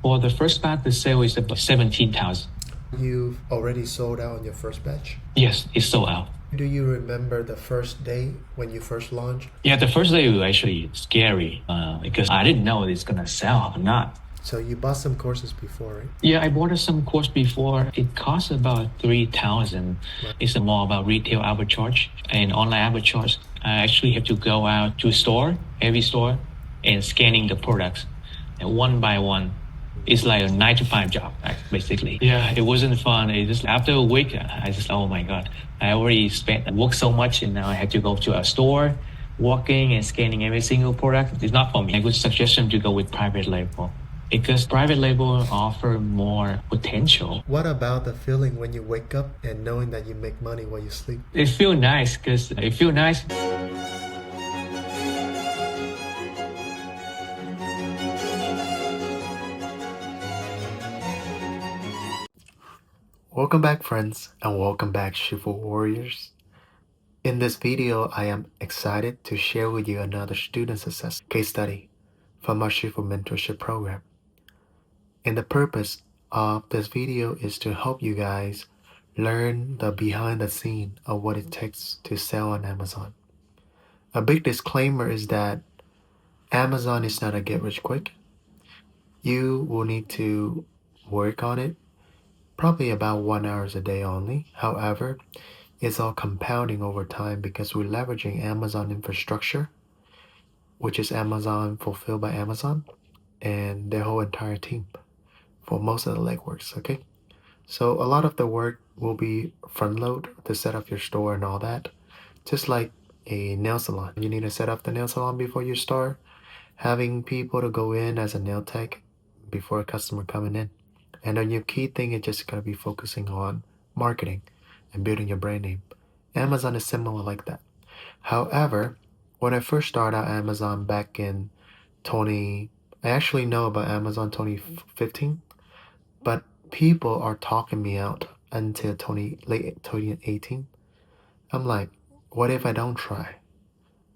For the first batch, the sale is about 17,000. You've already sold out on your first batch? Yes, it's sold out. Do you remember the first day when you first launched? Yeah, the first day was actually scary because I didn't know it's gonna sell or not. So you bought some courses before, right? Yeah, I bought some course before. It costs about 3,000. Right. It's more about retail arbitrage and online arbitrage. I actually have to go out to every store, and scanning the products, and one by one. It's like a 9 to 5 job, basically. Yeah, it wasn't fun. It just after a week, I just, oh my God, I already worked so much, and now I had to go to a store, walking and scanning every single product. It's not for me. I would suggest them to go with private label because private label offer more potential. What about the feeling when you wake up and knowing that you make money while you sleep? It feels nice because it feels nice. Welcome back, friends, and welcome back, Shifu Warriors. In this video, I am excited to share with you another student success case study from our Shifu Mentorship program. And the purpose of this video is to help you guys learn the behind the scene of what it takes to sell on Amazon. A big disclaimer is that Amazon is not a get rich quick. You will need to work on it probably about 1 hour a day only. However, it's all compounding over time because we're leveraging Amazon infrastructure, which is Amazon fulfilled by Amazon and their whole entire team for most of the legworks, okay? So a lot of the work will be front load to set up your store and all that. Just like a nail salon. You need to set up the nail salon before you start having people to go in as a nail tech before a customer coming in. And then your key thing is just going to be focusing on marketing and building your brand name. Amazon is similar like that. However, when I first started out Amazon back in I actually know about Amazon 2015, but people are talking me out until late 2018. I'm like, what if I don't try?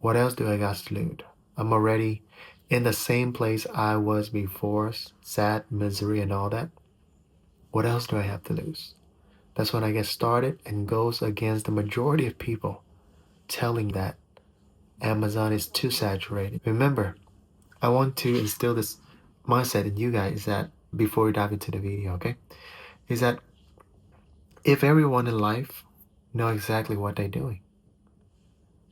What else do I got to lose? I'm already in the same place I was before, sad, misery, and all that. What else do I have to lose? That's when I get started and goes against the majority of people telling that Amazon is too saturated. Remember, I want to instill this mindset in you guys that before we dive into the video, okay? Is that if everyone in life know exactly what they're doing,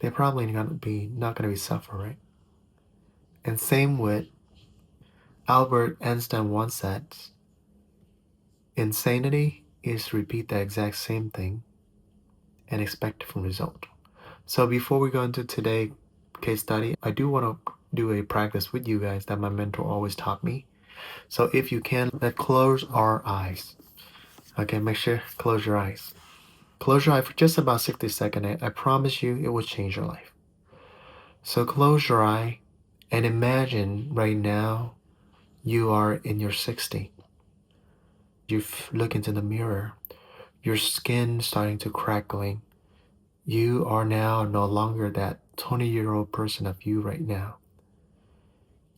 they're probably not gonna be suffering, right? And same with Albert Einstein once said, insanity is to repeat the exact same thing and expect a different result. So before we go into today's case study, I do want to do a practice with you guys that my mentor always taught me. So if you can, let's close our eyes. Okay, make sure close your eyes. Close your eye for just about 60 seconds. I promise you it will change your life. So close your eye and imagine right now you are in your 60. You look into the mirror, your skin starting to crackling. You are now no longer that 20-year-old person of you right now.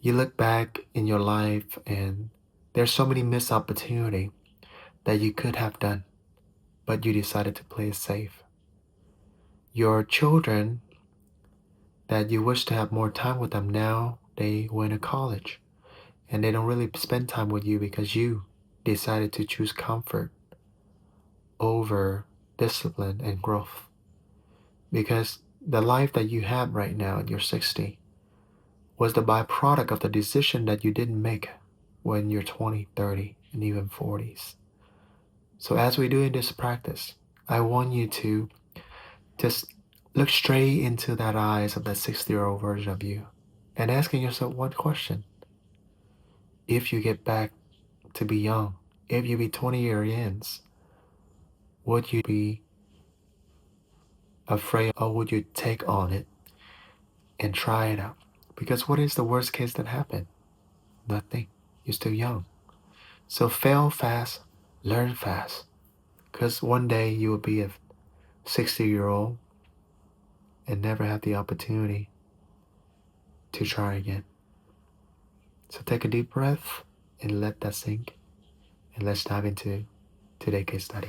You look back in your life and there's so many missed opportunity that you could have done, but you decided to play it safe. Your children that you wish to have more time with them now, they went to college and they don't really spend time with you because you decided to choose comfort over discipline and growth. Because the life that you have right now at your 60 was the byproduct of the decision that you didn't make when you're 20, 30, and even 40s. So as we do in this practice, I want you to just look straight into that eyes of that 60-year-old version of you and asking yourself one question. If you get back to be young, if you be 20 years in, would you be afraid or would you take on it and try it out? Because what is the worst case that happened? Nothing. You're still young. So fail fast, learn fast. Because one day you will be a 60-year-old and never have the opportunity to try again. So take a deep breath and let that sink. And let's dive into today's case study.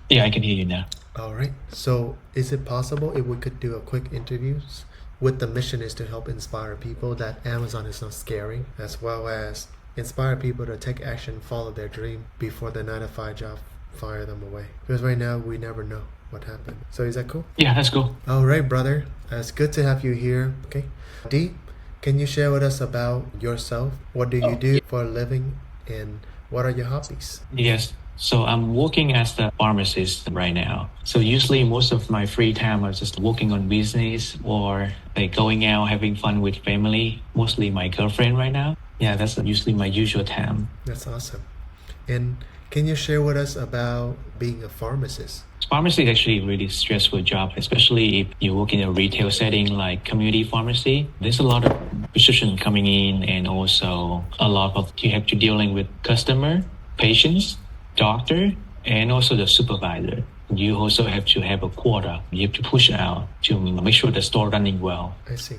Yeah, I can hear you now. All right. So, is it possible if we could do a quick interviews? With the mission is to help inspire people that Amazon is not scary, as well as inspire people to take action, follow their dream before the 9 to 5 job fire them away. Because right now we never know what happened. So is that cool? Yeah, that's cool. All right, brother. It's good to have you here. Okay. Dee, can you share with us about yourself? What do you do for a living, and what are your hobbies? Yes. So I'm working as the pharmacist right now. So usually most of my free time are just working on business or like going out, having fun with family, mostly my girlfriend right now. Yeah, that's usually my usual time. That's awesome. And can you share with us about being a pharmacist? Pharmacy is actually a really stressful job, especially if you work in a retail setting like community pharmacy. There's a lot of prescription coming in, and also a lot of you have to dealing with customer, patients, doctor, and also the supervisor. You also have to have a quota. You have to push out to make sure the store running well. I see.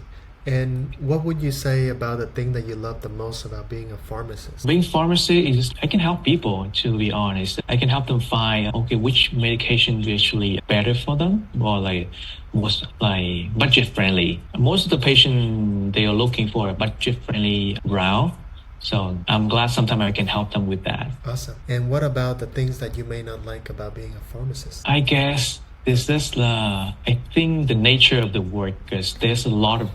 And what would you say about the thing that you love the most about being a pharmacist? Being pharmacist is I can help people, to be honest. I can help them find which medication is actually better for them, or like most like budget friendly. Most of the patient they are looking for a budget friendly route. So I'm glad sometimes I can help them with that. Awesome. And what about the things that you may not like about being a pharmacist? I guess this is I think the nature of the work, because there's a lot of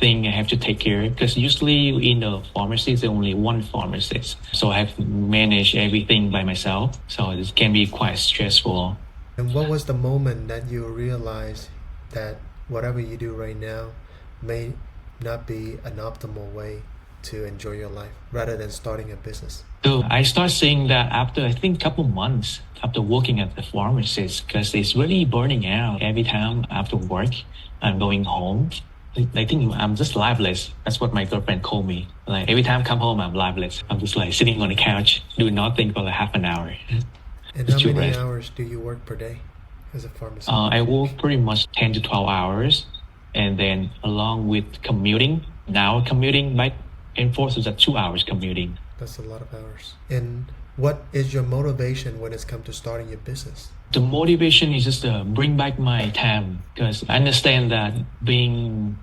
thing I have to take care of, because usually in the pharmacy there's only one pharmacist, so I have to manage everything by myself, so it can be quite stressful. And what was the moment that you realized that whatever you do right now may not be an optimal way to enjoy your life rather than starting a business? So I start seeing that after I think couple months after working at the pharmacist, because it's really burning out. Every time after work I'm going home, I think I'm just lifeless. That's what my girlfriend called me. Like every time I come home, I'm lifeless. I'm just like sitting on the couch, doing nothing for like half an hour. And how many hours do you work per day as a pharmacist? I work pretty much 10 to 12 hours. And then along with commuting, now commuting back and forth is 2 hours commuting. That's a lot of hours. And what is your motivation when it's come to starting your business? The motivation is just to bring back my time, because I understand that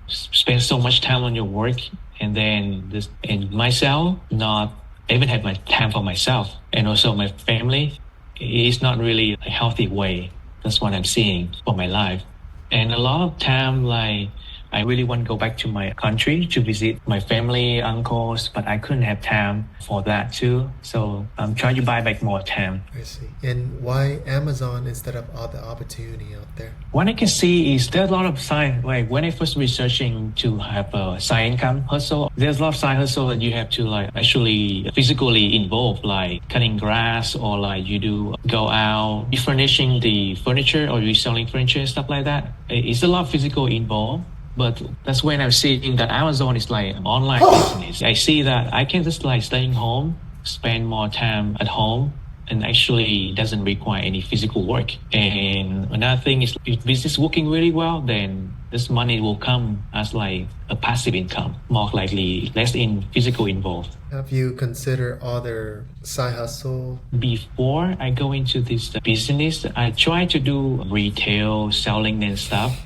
spend so much time on your work, and then and myself not even have my time for myself and also my family. It's not really a healthy way. That's what I'm seeing for my life. And a lot of time, like I really want to go back to my country to visit my family, uncles, but I couldn't have time for that too. So I'm trying to buy back more time. I see. And why Amazon instead of other opportunity out there? What I can see is there's a lot of side, like when I first researching to have a side income hustle, there's a lot of side hustle that you have to like actually physically involve, like cutting grass, or like you do go out, refurnishing the furniture or reselling furniture, stuff like that. It's a lot of physical involved. But that's when I'm seeing that Amazon is like an online business. I see that I can just like staying home, spend more time at home, and actually doesn't require any physical work. And another thing is, if business working really well, then this money will come as like a passive income, more likely less in physical involved. Have you considered other side hustle? Before I go into this business, I try to do retail selling and stuff.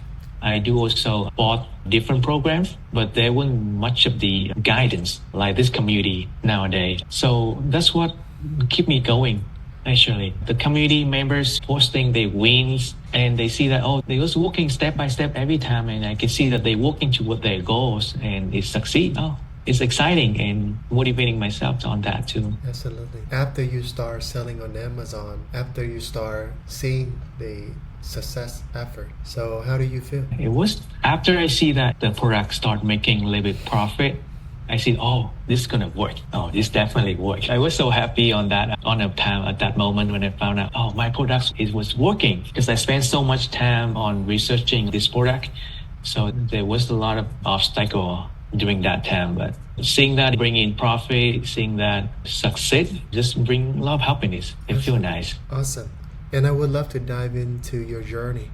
I do also bought different programs, but there wasn't much of the guidance like this community nowadays. So that's what keep me going. Actually, the community members posting their wins, and they see that, they was working step by step every time, and I can see that they working toward their goals and they succeed. It's exciting and motivating myself on that too. Absolutely. After you start selling on Amazon, after you start seeing the success effort, so how do you feel? It was after I see that the product start making a little bit profit, I see, this is gonna work. This definitely works. I was so happy on that at that moment when I found out, my product was working, because I spent so much time on researching this product. So there was a lot of obstacle during that time, but seeing that bring in profit, seeing that succeed, just bring a lot of happiness. It feels nice. Awesome. And I would love to dive into your journey.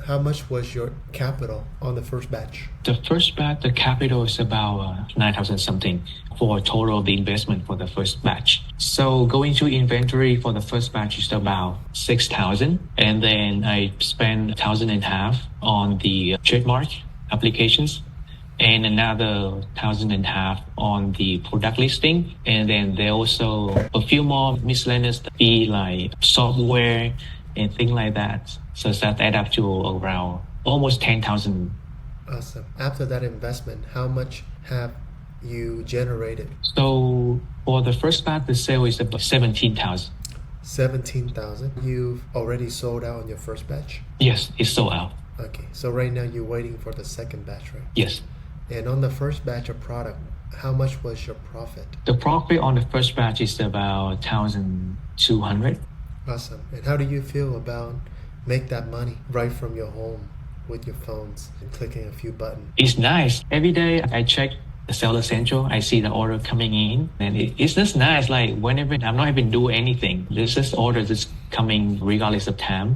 How much was your capital on the first batch? The first batch, the capital is about 9,000 something for total of the investment for the first batch. So going through inventory for the first batch is about 6,000. And then I spent 1,500 on the trademark applications and another 1,500 on the product listing. And then there also a few more miscellaneous fee like software and things like that. So that add up to around almost 10,000. Awesome. After that investment, how much have you generated? So for the first batch, the sale is about 17,000. 17,000. You've already sold out on your first batch? Yes, it's sold out. Okay. So right now you're waiting for the second batch, right? Yes. And on the first batch of product, how much was your profit? The profit on the first batch is about 1,200. Awesome. And how do you feel about make that money right from your home with your phones and clicking a few buttons? It's nice. Every day I check the Seller Central, I see the order coming in, and it's just nice. Like whenever I'm not even doing anything, there's just order just coming regardless of time.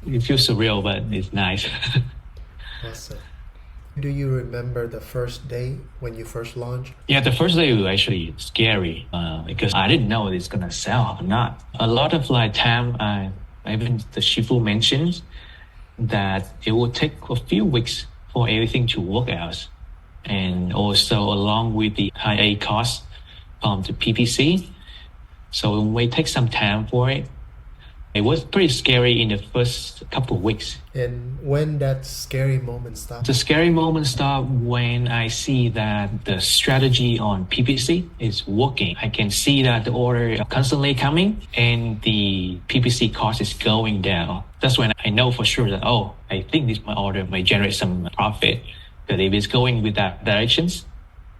It feels surreal, but it's nice. Awesome. Do you remember the first day when you first launched? Yeah, the first day was actually scary because I didn't know it's gonna sell or not. A lot of time, even the Shifu mentions that it will take a few weeks for everything to work out, and also along with the high cost from the PPC, so it may take some time for it. It was pretty scary in the first couple of weeks. And when that scary moment stopped? The scary moment stopped when I see that the strategy on PPC is working. I can see that the order are constantly coming and the PPC cost is going down. That's when I know for sure that, I think this my order may generate some profit. But if it's going with that directions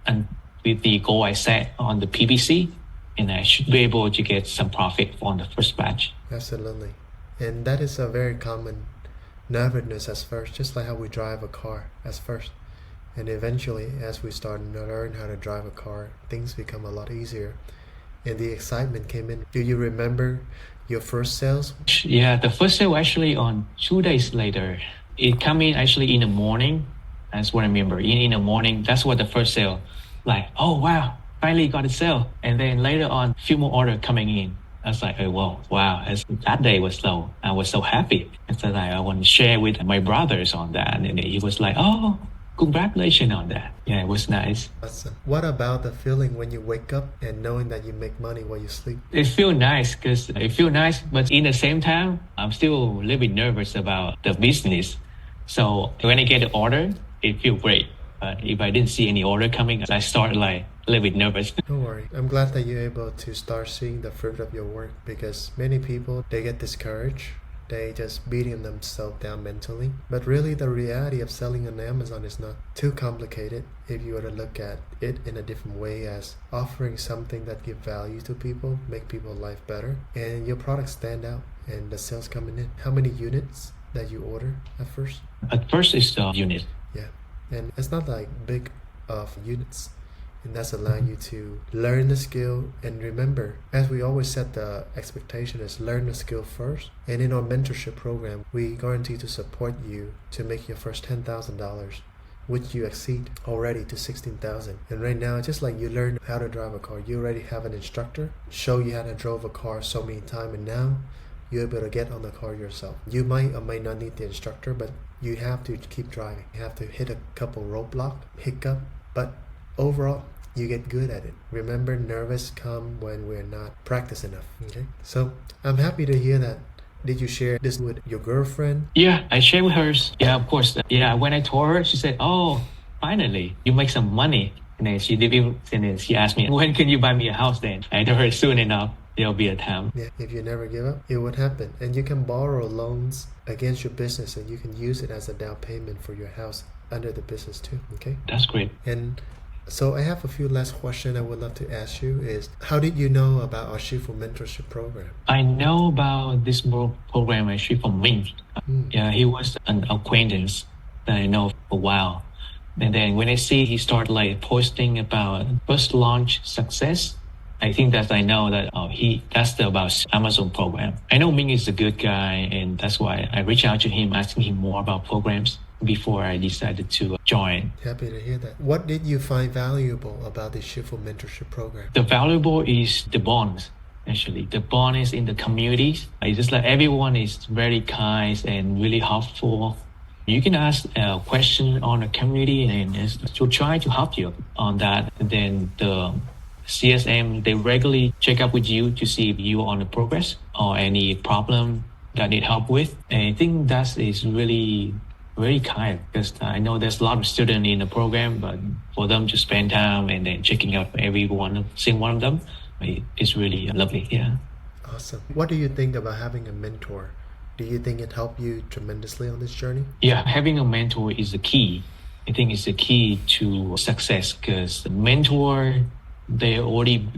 and with the goal I set on the PPC, and I should be able to get some profit on the first batch. Absolutely. And that is a very common nervousness at first, just like how we drive a car at first. And eventually, as we start to learn how to drive a car, things become a lot easier. And the excitement came in. Do you remember your first sales? Yeah, the first sale actually on 2 days later. It came in actually in the morning. That's what I remember. In the morning, that's what the first sale. Like, oh wow, finally got a sale. And then later on, a few more orders coming in. I was like, wow. That day I was so happy. And so I want to share with my brothers on that. And he was like, congratulations on that. Yeah, it was nice. Awesome. What about the feeling when you wake up and knowing that you make money while you sleep? It feels nice but in the same time, I'm still a little bit nervous about the business. So when I get the order, it feels great. But if I didn't see any order coming, I start a little bit nervous. Don't worry. I'm glad that you're able to start seeing the fruit of your work, because many people, they get discouraged. They just beating themselves down mentally. But really the reality of selling on Amazon is not too complicated if you were to look at it in a different way as offering something that gives value to people, make people's life better, and your products stand out and the sales coming in. How many units that you order at first? At first it's the unit. Yeah. And it's not like big of units. And that's allowing you to learn the skill. And remember, as we always set the expectation is learn the skill first. And in our mentorship program, we guarantee to support you to make your first $10,000, which you exceed already to $16,000. And right now, just like you learn how to drive a car, you already have an instructor show you how to drive a car so many times, and now you're able to get on the car yourself. You might or might not need the instructor, but you have to keep driving. You have to hit a couple roadblock, hiccup, but overall, you get good at it. Remember, nervous come when we're not practiced enough. Okay. So I'm happy to hear that. Did you share this with your girlfriend? Yeah, I shared with her. Yeah, of course. Yeah, when I told her, she said, finally, you make some money. And then she asked me, when can you buy me a house then? I told her soon enough, there'll be a time. Yeah, if you never give up, it would happen. And you can borrow loans against your business, and you can use it as a down payment for your house under the business too. Okay. That's great. And so I have a few last questions I would love to ask you is, how did you know about our Shifu mentorship program? I know about this program actually from Ming. Yeah, he was an acquaintance that I know for a while. And then when I see he started posting about first launch success, I think that I know that that's about Amazon program. I know Ming is a good guy, and that's why I reached out to him, asking him more about programs before I decided to join. Happy to hear that. What did you find valuable about the Shifu Mentorship Program? The valuable is the bonds. Actually, the bond is in the communities. It's just like everyone is very kind and really helpful. You can ask a question on the community and to try to help you on that. And then the CSM, they regularly check up with you to see if you are on the progress or any problem that need help with. And I think that is really very kind, because I know there's a lot of students in the program, but for them to spend time and then checking out seeing one of them, it's really lovely. Yeah. Awesome. What do you think about having a mentor? Do you think it helped you tremendously on this journey? Yeah, having a mentor is the key. I think it's the key to success, because the mentor, they already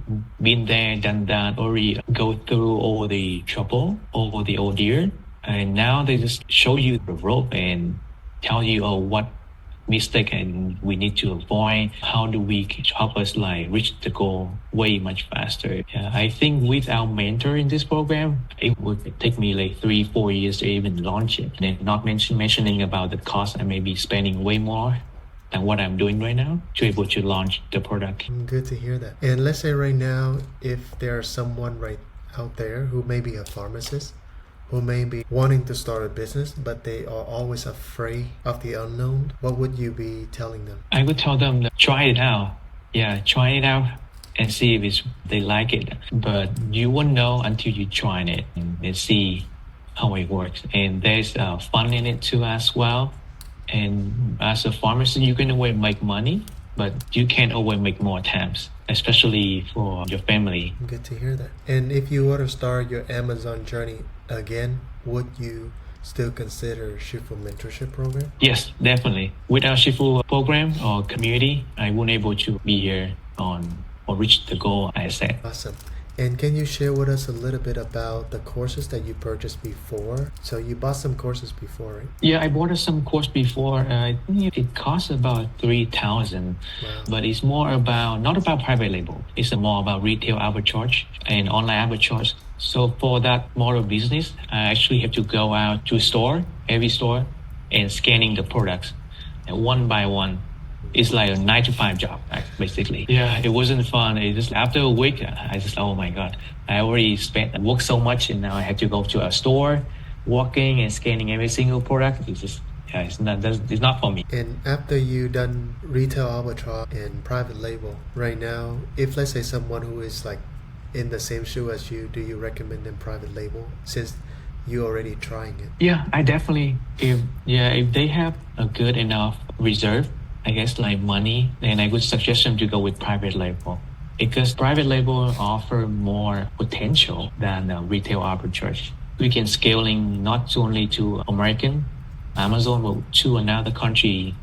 been there, done that, already go through all the trouble, all the ordeal, and now they just show you the rope and tell you, what mistake and we need to avoid. How do we help us reach the goal way much faster? Yeah, I think with our mentor in this program, it would take me 3-4 years to even launch it. And not mentioning about the cost, I may be spending way more than what I'm doing right now to be able to launch the product. Good to hear that. And let's say right now, if there's someone right out there who may be a pharmacist, who may be wanting to start a business, but they are always afraid of the unknown, what would you be telling them? I would tell them to try it out. Yeah, try it out and see if they like it. But you won't know until you try it and see how it works. And there's fun in it too as well. And as a pharmacist, you can always make money, but you can't always make more times, especially for your family. Good to hear that. And if you were to start your Amazon journey again, would you still consider Shifu Mentorship Program? Yes, definitely. Without Shifu program or community, I wouldn't able to be here or reach the goal I set. Awesome. And can you share with us a little bit about the courses that you purchased before? So you bought some courses before, right? Yeah, I bought some course before. I think it cost about $3,000, but it's more not about private label. It's more about retail arbitrage and online arbitrage. So for that model business, I actually have to go out to every store, and scanning the products, and one by one. It's like a 9-to-5 job, basically. Yeah, it wasn't fun. It just after a week, I just, oh my God, I already worked so much, and now I have to go to a store, walking and scanning every single product. It's just, it's not for me. And after you done retail arbitrage and private label, right now, if let's say someone who is in the same shoe as you, do you recommend them private label since you're already trying it? Yeah, I definitely. If they have a good enough reserve, I guess money, then I would suggest them to go with private label, because private label offer more potential than retail arbitrage. We can scaling not only to American Amazon, but to another country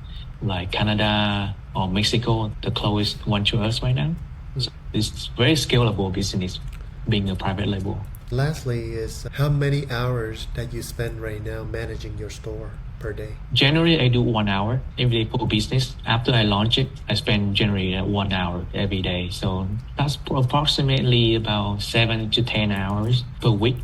like Canada or Mexico, the closest one to us right now. So it's very scalable business being a private label. Lastly is how many hours that you spend right now managing your store per day? Generally, I do 1 hour every day for business. After I launch it, I spend generally 1 hour every day. So that's approximately about 7 to 10 hours per week.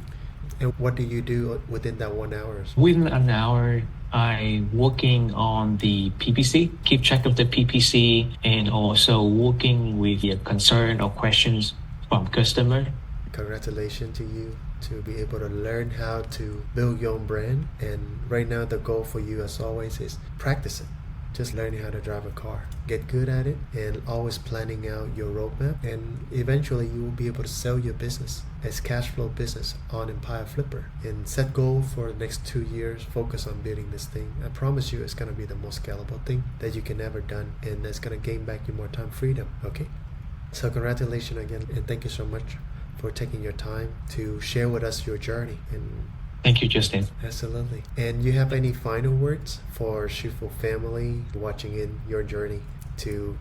And what do you do within that 1 hour? Within an hour, I working on the PPC, keep track of the PPC, and also working with the concern or questions from customer. Congratulations to you to be able to learn how to build your own brand. And right now the goal for you, as always, is practice it. Just learning how to drive a car. Get good at it and always planning out your roadmap. And eventually you will be able to sell your business as cash flow business on Empire Flipper. And set goal for the next 2 years. Focus on building this thing. I promise you it's going to be the most scalable thing that you can ever done. And it's going to gain back you more time freedom. Okay? So congratulations again. And thank you so much for taking your time to share with us your journey. And thank you, Justin. Absolutely. And you have any final words for Shifu family watching in your journey?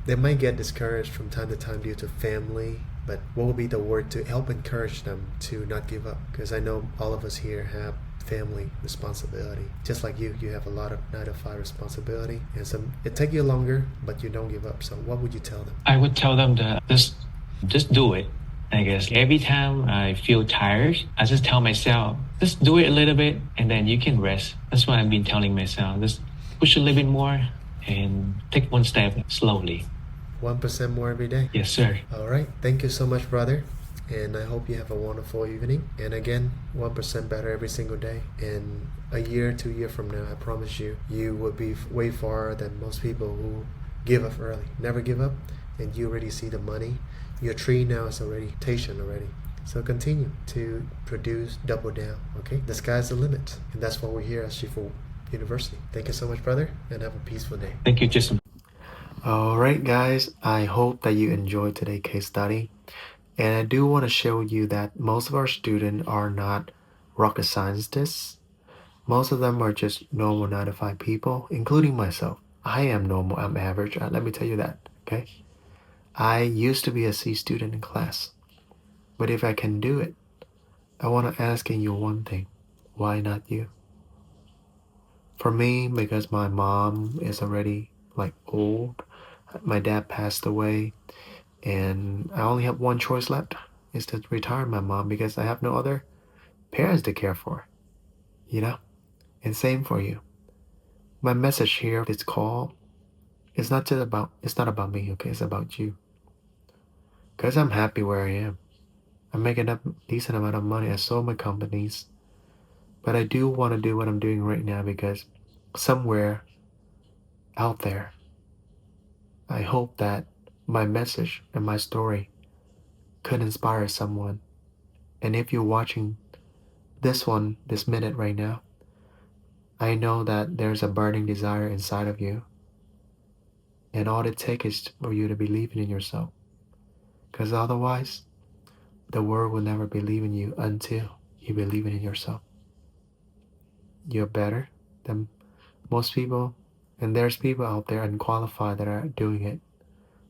They might get discouraged from time to time due to family, but what would be the word to help encourage them to not give up? Because I know all of us here have family responsibility. Just like you have a lot of 9-to-5 responsibility, and it takes you longer, but you don't give up. So what would you tell them? I would tell them that just do it. I guess every time I feel tired, I just tell myself, just do it a little bit and then you can rest. That's what I've been telling myself. Just push a little bit more and take one step slowly. 1% more every day. Yes, sir. All right. Thank you so much, brother. And I hope you have a wonderful evening. And again, 1% better every single day. And a year, 2 years from now, I promise you, you will be way far than most people who give up early. Never give up. And you already see the money. Your tree now is already station already. So continue to produce, double down. Okay? The sky's the limit. And that's why we're here at Shifu University. Thank you so much, brother, and have a peaceful day. Thank you, Jason. Alright guys, I hope that you enjoyed today's case study. And I do want to share with you that most of our students are not rocket scientists. Most of them are just normal 9 to 5 people, including myself. I am normal, I'm average. Let me tell you that, okay? I used to be a C student in class. But if I can do it, I want to ask you one thing. Why not you? For me, because my mom is already like old. My dad passed away. And I only have one choice left, is to retire my mom because I have no other parents to care for, you know? And same for you. My message here, this call, it's not about me, okay? It's about you. Because I'm happy where I am. I'm making a decent amount of money. I sold my companies. But I do want to do what I'm doing right now because somewhere out there, I hope that my message and my story could inspire someone. And if you're watching this minute right now, I know that there's a burning desire inside of you. And all it takes is for you to believe in yourself. Because otherwise, the world will never believe in you until you believe in yourself. You're better than most people. And there's people out there unqualified that are doing it.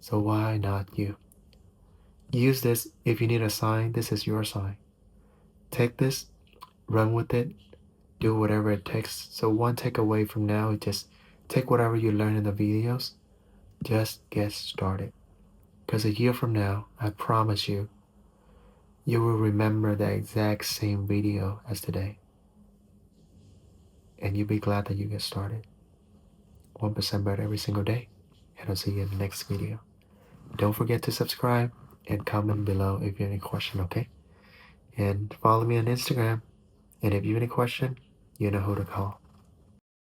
So why not you? Use this. If you need a sign, this is your sign. Take this, run with it, do whatever it takes. So one takeaway from now is just take whatever you learn in the videos, just get started. Because a year from now, I promise you, you will remember the exact same video as today. And you'll be glad that you get started. 1% better every single day. And I'll see you in the next video. Don't forget to subscribe and comment below if you have any question, okay? And follow me on Instagram. And if you have any question, you know who to call.